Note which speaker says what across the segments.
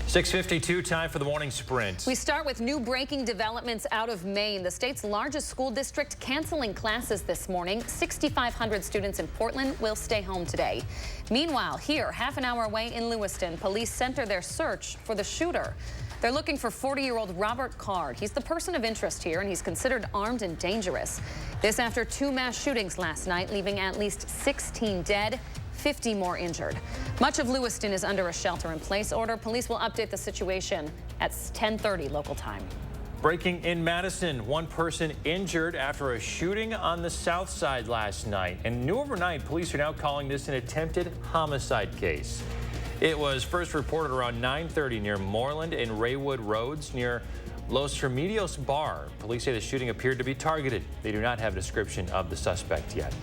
Speaker 1: 6:52, time for the morning sprint.
Speaker 2: We start with new breaking developments out of Maine. The state's largest school district canceling classes this morning. 6,500 students in Portland will stay home today. Meanwhile, here, half an hour away in Lewiston, police center their search for the shooter. They're looking for 40-year-old Robert Card. He's the person of interest here, and he's considered armed and dangerous. This after two mass shootings last night, leaving at least 16 dead, 50 more injured. Much of Lewiston is under a shelter-in-place order. Police will update the situation at 10:30 local time.
Speaker 1: Breaking in Madison, one person injured after a shooting on the south side last night. And new overnight, police are now calling this an attempted homicide case. It was first reported around 9:30 near Moreland and Raywood Roads near Los Remedios Bar. Police say the shooting appeared to be targeted. They do not have a description of the suspect yet.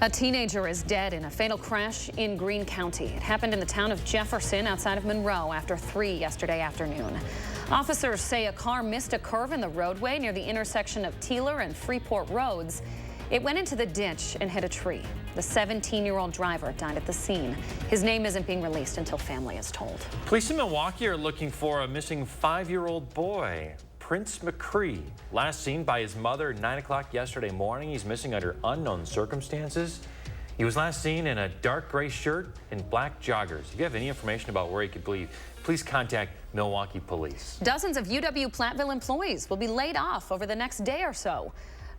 Speaker 2: A teenager is dead in a fatal crash in Greene County. It happened in the town of Jefferson outside of Monroe after 3 yesterday afternoon. Officers say a car missed a curve in the roadway near the intersection of Teeler and Freeport Roads. It went into the ditch and hit a tree. The 17-year-old driver died at the scene. His name isn't being released until family is told.
Speaker 1: Police in Milwaukee are looking for a missing 5-year-old boy, Prince McCree. Last seen by his mother at 9 o'clock yesterday morning. He's missing under unknown circumstances. He was last seen in a dark gray shirt and black joggers. If you have any information about where he could be, please contact Milwaukee Police.
Speaker 2: Dozens of UW-Platteville employees will be laid off over the next day or so.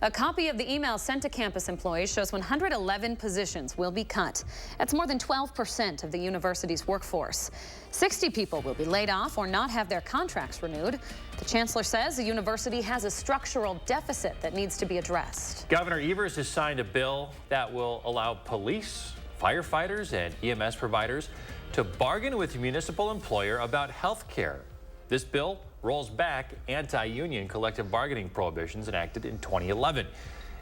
Speaker 2: A copy of the email sent to campus employees shows 111 positions will be cut. That's more than 12% of the university's workforce. 60 people will be laid off or not have their contracts renewed. The chancellor says the university has a structural deficit that needs to be addressed.
Speaker 1: Governor Evers has signed a bill that will allow police, firefighters, and EMS providers to bargain with the municipal employer about health care. This bill rolls back anti-union collective bargaining prohibitions enacted in 2011.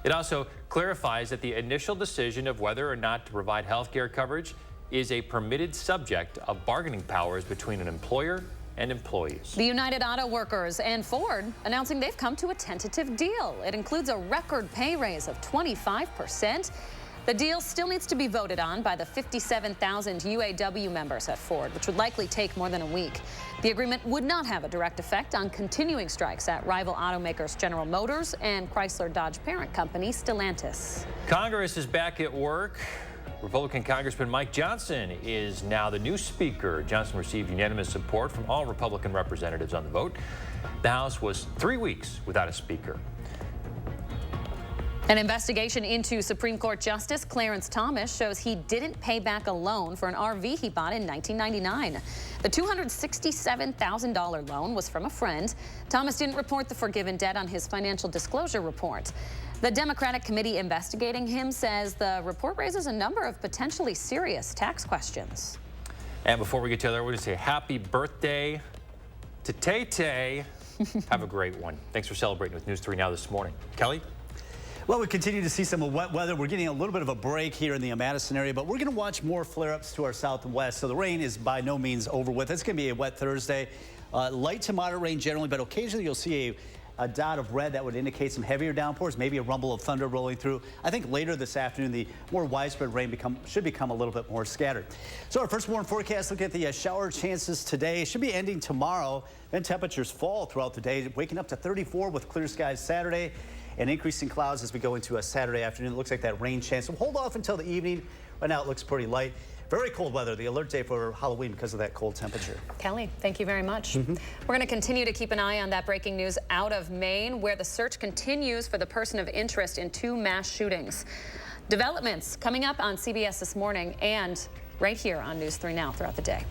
Speaker 1: It also clarifies that the initial decision of whether or not to provide health care coverage is a permitted subject of bargaining powers between an employer and employees.
Speaker 2: The United Auto Workers and Ford announcing they've come to a tentative deal. It includes a record pay raise of 25%. The deal still needs to be voted on by the 57,000 UAW members at Ford, which would likely take more than a week. The agreement would not have a direct effect on continuing strikes at rival automakers General Motors and Chrysler Dodge parent company Stellantis.
Speaker 1: Congress is back at work. Republican Congressman Mike Johnson is now the new speaker. Johnson received unanimous support from all Republican representatives on the vote. The House was 3 weeks without a speaker.
Speaker 2: An investigation into Supreme Court Justice Clarence Thomas shows he didn't pay back a loan for an RV he bought in 1999. The $267,000 loan was from a friend. Thomas didn't report the forgiven debt on his financial disclosure report. The Democratic committee investigating him says the report raises a number of potentially serious tax questions.
Speaker 1: And before we get to that, we're going to say happy birthday to Tay-Tay. Have a great one. Thanks for celebrating with News 3 Now this morning. Kelly?
Speaker 3: Well, we continue to see some wet weather. We're getting a little bit of a break here in the Madison area, but we're going to watch more flare-ups to our south and west. So the rain is by no means over with. It's going to be a wet Thursday. Light to moderate rain generally, but occasionally you'll see a dot of red that would indicate some heavier downpours, maybe a rumble of thunder rolling through. I think later this afternoon, the more widespread rain should become a little bit more scattered. So our first morning forecast, look at the shower chances today. Should be ending tomorrow. Then temperatures fall throughout the day, waking up to 34 with clear skies Saturday. And increasing clouds as we go into a Saturday afternoon. It looks like that rain chance will hold off until the evening. Right now it looks pretty light. Very cold weather, the alert day for Halloween because of that cold temperature.
Speaker 2: Kelly, thank you very much. We're going to continue to keep an eye on that breaking news out of Maine, where the search continues for the person of interest in two mass shootings. Developments coming up on CBS this morning and right here on News 3 Now throughout the day.